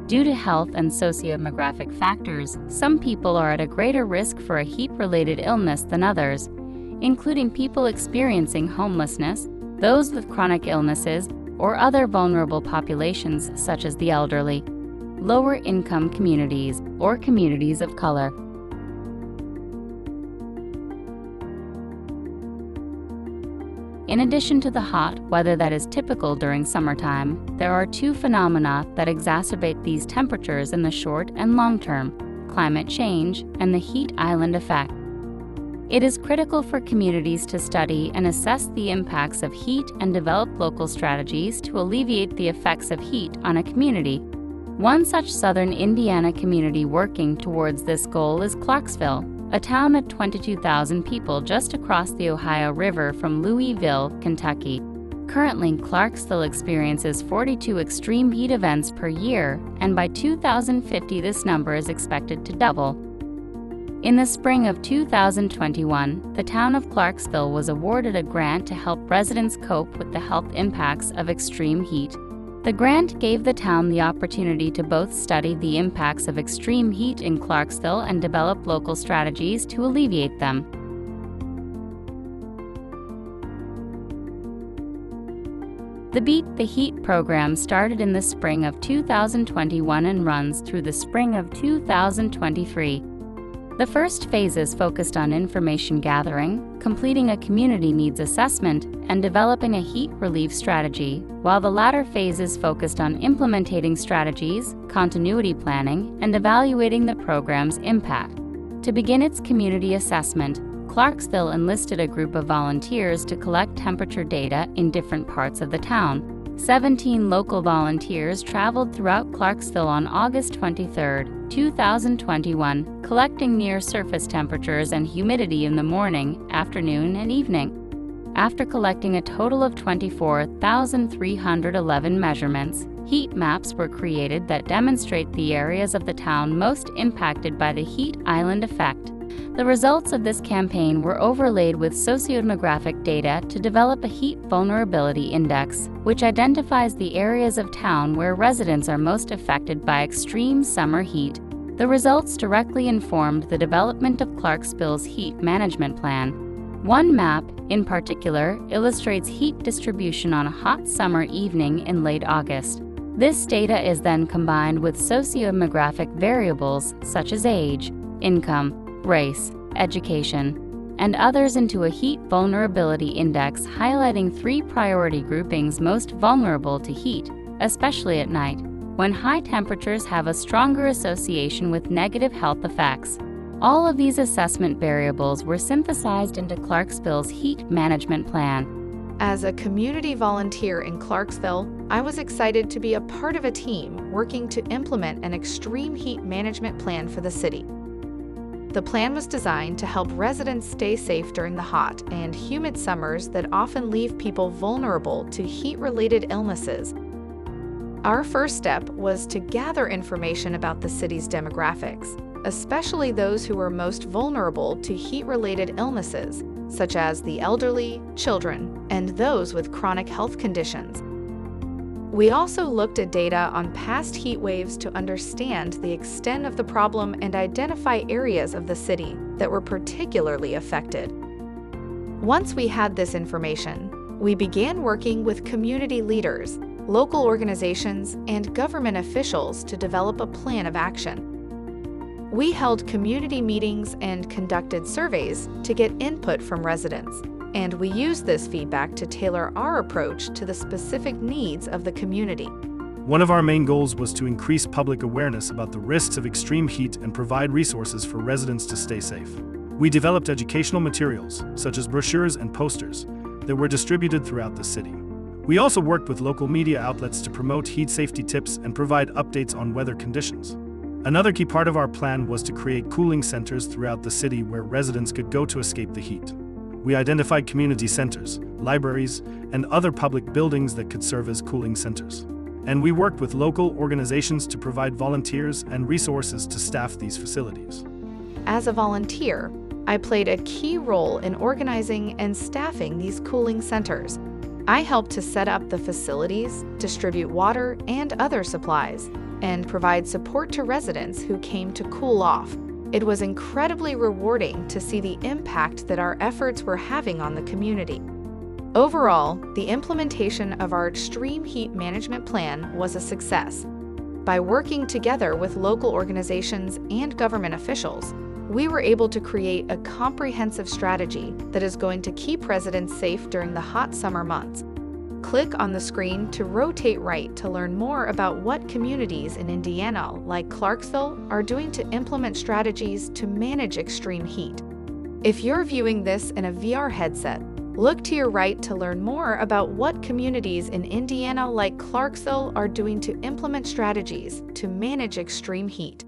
Due to health and socio-demographic factors, some people are at a greater risk for a heat-related illness than others, including people experiencing homelessness, those with chronic illnesses, or other vulnerable populations such as the elderly, lower-income communities, or communities of color. In addition to the hot weather that is typical during summertime, there are two phenomena that exacerbate these temperatures in the short and long term: climate change and the heat island effect. It is critical for communities to study and assess the impacts of heat and develop local strategies to alleviate the effects of heat on a community. One such southern Indiana community working towards this goal is Clarksville, a town of 22,000 people just across the Ohio River from Louisville, Kentucky. Currently, Clarksville experiences 42 extreme heat events per year, and by 2050 this number is expected to double. In the spring of 2021, the town of Clarksville was awarded a grant to help residents cope with the health impacts of extreme heat. The grant gave the town the opportunity to both study the impacts of extreme heat in Clarksville and develop local strategies to alleviate them. The Beat the Heat program started in the spring of 2021 and runs through the spring of 2023. The first phases focused on information gathering, completing a community needs assessment, and developing a heat relief strategy, while the latter phases focused on implementing strategies, continuity planning, and evaluating the program's impact. To begin its community assessment, Clarksville enlisted a group of volunteers to collect temperature data in different parts of the town. 17 local volunteers traveled throughout Clarksville on August 23, 2021, collecting near-surface temperatures and humidity in the morning, afternoon, and evening. After collecting a total of 24,311 measurements, heat maps were created that demonstrate the areas of the town most impacted by the heat island effect. The results of this campaign were overlaid with socio-demographic data to develop a heat vulnerability index, which identifies the areas of town where residents are most affected by extreme summer heat. The results directly informed the development of Clarksville's heat management plan. One map, in particular, illustrates heat distribution on a hot summer evening in late August. This data is then combined with socio-demographic variables such as age, income, race, education, and others into a heat vulnerability index highlighting 3 priority groupings most vulnerable to heat, especially at night, when high temperatures have a stronger association with negative health effects. All of these assessment variables were synthesized into Clarksville's heat management plan. As a community volunteer in Clarksville, I was excited to be a part of a team working to implement an extreme heat management plan for the city. The plan was designed to help residents stay safe during the hot and humid summers that often leave people vulnerable to heat-related illnesses. Our first step was to gather information about the city's demographics, especially those who were most vulnerable to heat-related illnesses, such as the elderly, children, and those with chronic health conditions. We also looked at data on past heat waves to understand the extent of the problem and identify areas of the city that were particularly affected. Once we had this information, we began working with community leaders, local organizations, and government officials to develop a plan of action. We held community meetings and conducted surveys to get input from residents, and we used this feedback to tailor our approach to the specific needs of the community. One of our main goals was to increase public awareness about the risks of extreme heat and provide resources for residents to stay safe. We developed educational materials, such as brochures and posters, that were distributed throughout the city. We also worked with local media outlets to promote heat safety tips and provide updates on weather conditions. Another key part of our plan was to create cooling centers throughout the city where residents could go to escape the heat. We identified community centers, libraries, and other public buildings that could serve as cooling centers. And we worked with local organizations to provide volunteers and resources to staff these facilities. As a volunteer, I played a key role in organizing and staffing these cooling centers. I helped to set up the facilities, distribute water and other supplies, and provide support to residents who came to cool off. It was incredibly rewarding to see the impact that our efforts were having on the community. Overall, the implementation of our extreme heat management plan was a success. By working together with local organizations and government officials, we were able to create a comprehensive strategy that is going to keep residents safe during the hot summer months. Click on the screen to rotate right to learn more about what communities in Indiana, like Clarksville, are doing to implement strategies to manage extreme heat. If you're viewing this in a VR headset, look to your right to learn more about what communities in Indiana, like Clarksville, are doing to implement strategies to manage extreme heat.